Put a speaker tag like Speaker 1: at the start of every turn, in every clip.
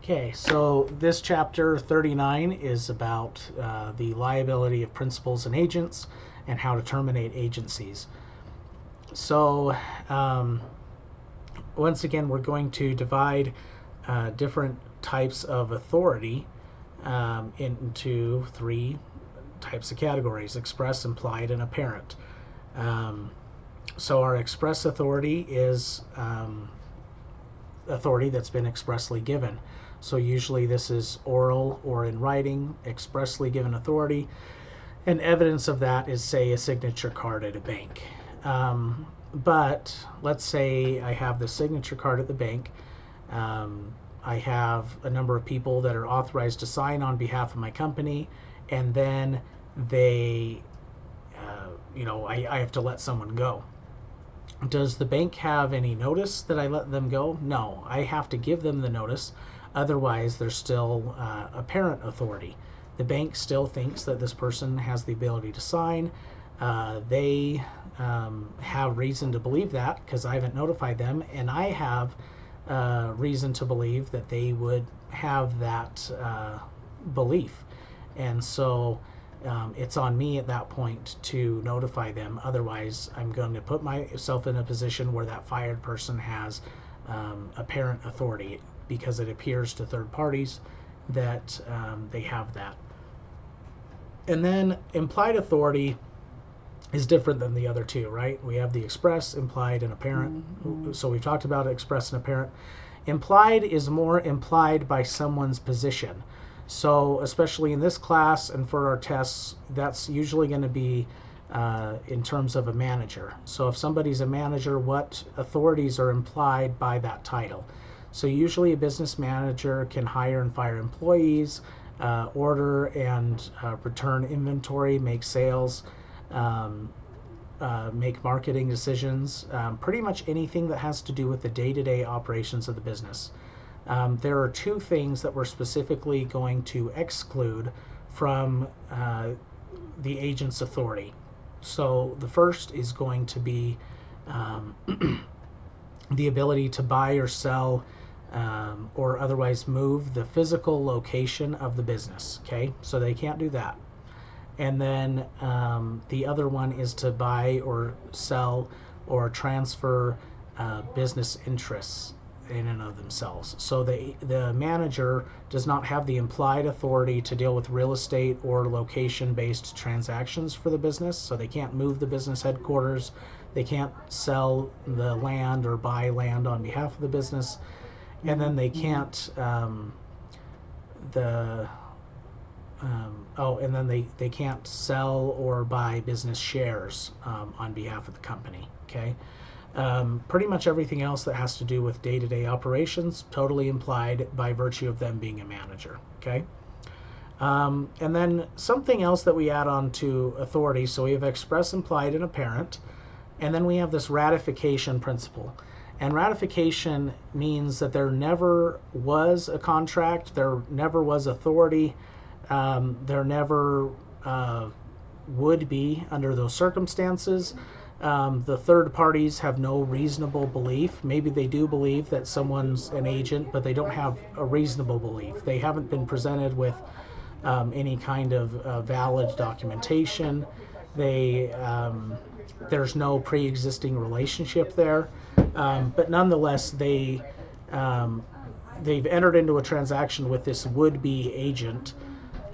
Speaker 1: Okay, so this chapter 39 is about the liability of principals and agents and how to terminate agencies. So once again, we're going to divide different types of authority into three types of categories: express, implied, and apparent. So our express authority is authority that's been expressly given. So usually this is oral or in writing, expressly given authority, and evidence of that is, say, a signature card at a bank. But let's say I have the signature card at the bank. I have a number of people that are authorized to sign on behalf of my company, and then they, I have to let someone go. Does the bank have any notice that I let them go? No, I have to give them the notice. Otherwise, there's still apparent authority. The bank still thinks that this person has the ability to sign. They have reason to believe that because I haven't notified them, and I have reason to believe that they would have that belief. And so it's on me at that point to notify them. Otherwise, I'm going to put myself in a position where that fired person has apparent authority, because it appears to third parties that they have that. And then implied authority is different than the other two, right? We have the express, implied, and apparent. Mm-hmm. So we've talked about express and apparent. Implied is more implied by someone's position. So especially in this class and for our tests, that's usually going to be in terms of a manager. So if somebody's a manager, what authorities are implied by that title? So usually a business manager can hire and fire employees, order and return inventory, make sales, make marketing decisions, pretty much anything that has to do with the day-to-day operations of the business. There are two things that we're specifically going to exclude from the agent's authority. So the first is going to be the ability to buy or sell or otherwise move the physical location of the business. Okay, so they can't do that. And then the other one is to buy or sell or transfer business interests in and of themselves. So the manager does not have the implied authority to deal with real estate or location-based transactions for the business. So they can't move the business headquarters. They can't sell the land or buy land on behalf of the business. And then they can't they can't sell or buy business shares on behalf of the company. Okay. Pretty much everything else that has to do with day-to-day operations, totally implied by virtue of them being a manager. Okay. And then something else that we add on to authority. So we have express, implied, and apparent. And then we have this ratification principle. And ratification means that there never was a contract, there never was authority, there never would be under those circumstances. The third parties have no reasonable belief. Maybe they do believe that someone's an agent, but they don't have a reasonable belief. They haven't been presented with any kind of valid documentation. There's no pre-existing relationship there. But nonetheless, they've entered into a transaction with this would-be agent,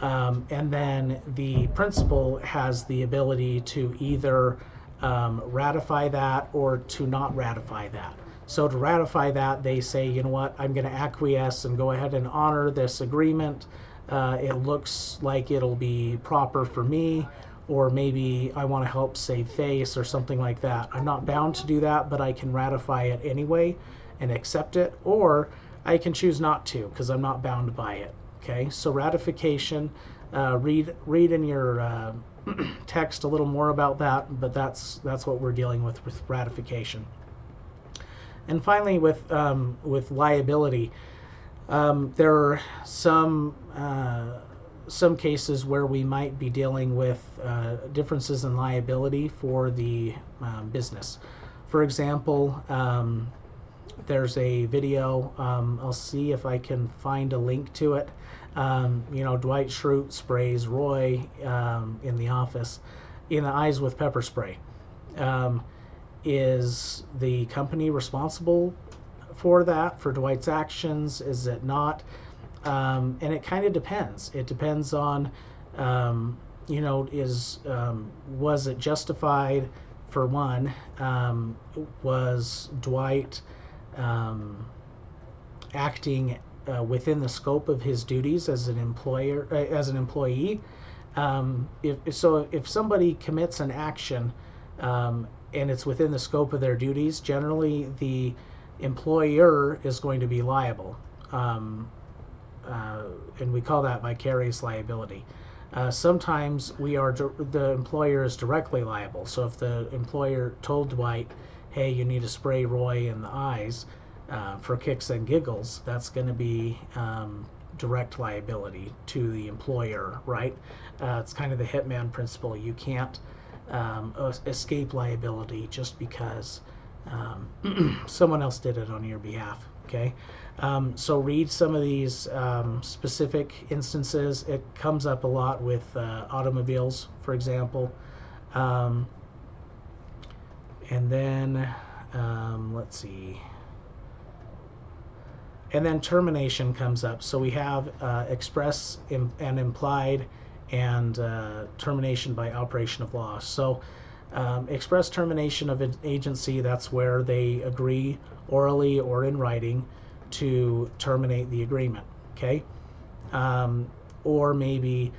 Speaker 1: and then the principal has the ability to either ratify that or to not ratify that. So to ratify that, they say, you know what, I'm going to acquiesce and go ahead and honor this agreement. It looks like it'll be proper for me, or maybe I want to help save face or something like that. I'm not bound to do that, but I can ratify it anyway and accept it, or I can choose not to because I'm not bound by it. Okay, so ratification, read in your text a little more about that, but that's what we're dealing with ratification. And finally, with liability, there are some cases where we might be dealing with differences in liability for the business. For example, there's a video. I'll see if I can find a link to it. Dwight Schrute sprays Roy in the office in the eyes with pepper spray. Is the company responsible for that, for Dwight's actions? Is it not? And it kind of depends. It depends on, was it justified? For one, was Dwight acting within the scope of his duties as an employee? If somebody commits an action and it's within the scope of their duties, generally the employer is going to be liable, and we call that vicarious liability. Sometimes the employer is directly liable. So if the employer told Dwight, hey, you need to spray Roy in the eyes for kicks and giggles, that's going to be direct liability to the employer, right? It's kind of the hitman principle. You can't escape liability just because someone else did it on your behalf. Okay, so read some of these specific instances. It comes up a lot with automobiles, for example. And then, let's see. And then termination comes up. So we have express and implied and termination by operation of law. So express termination of an agency, that's where they agree orally or in writing to terminate the agreement, okay? Or maybe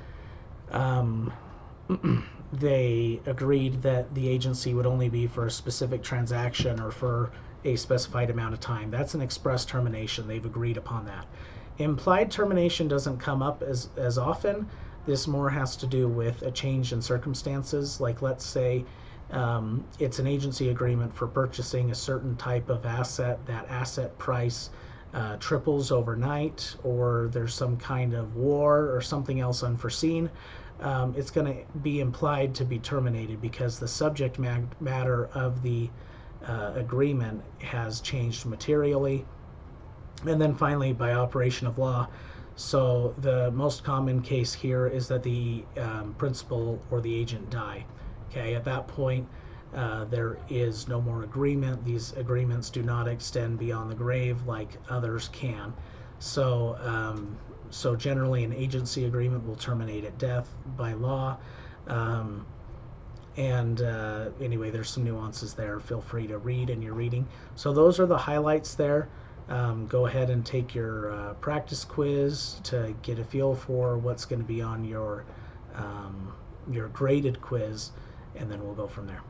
Speaker 1: they agreed that the agency would only be for a specific transaction or for a specified amount of time. That's an express termination. They've agreed upon that. Implied termination doesn't come up as often. This more has to do with a change in circumstances. Like, let's say it's an agency agreement for purchasing a certain type of asset. That asset price triples overnight, or there's some kind of war or something else unforeseen. It's going to be implied to be terminated because the subject matter of the agreement has changed materially. And then finally, by operation of law. So the most common case here is that the principal or the agent die. Okay, at that point, there is no more agreement. These agreements do not extend beyond the grave like others can. So, so generally, an agency agreement will terminate at death by law. Anyway, there's some nuances there. Feel free to read in your reading. So those are the highlights there. Go ahead and take your practice quiz to get a feel for what's going to be on your graded quiz, and then we'll go from there.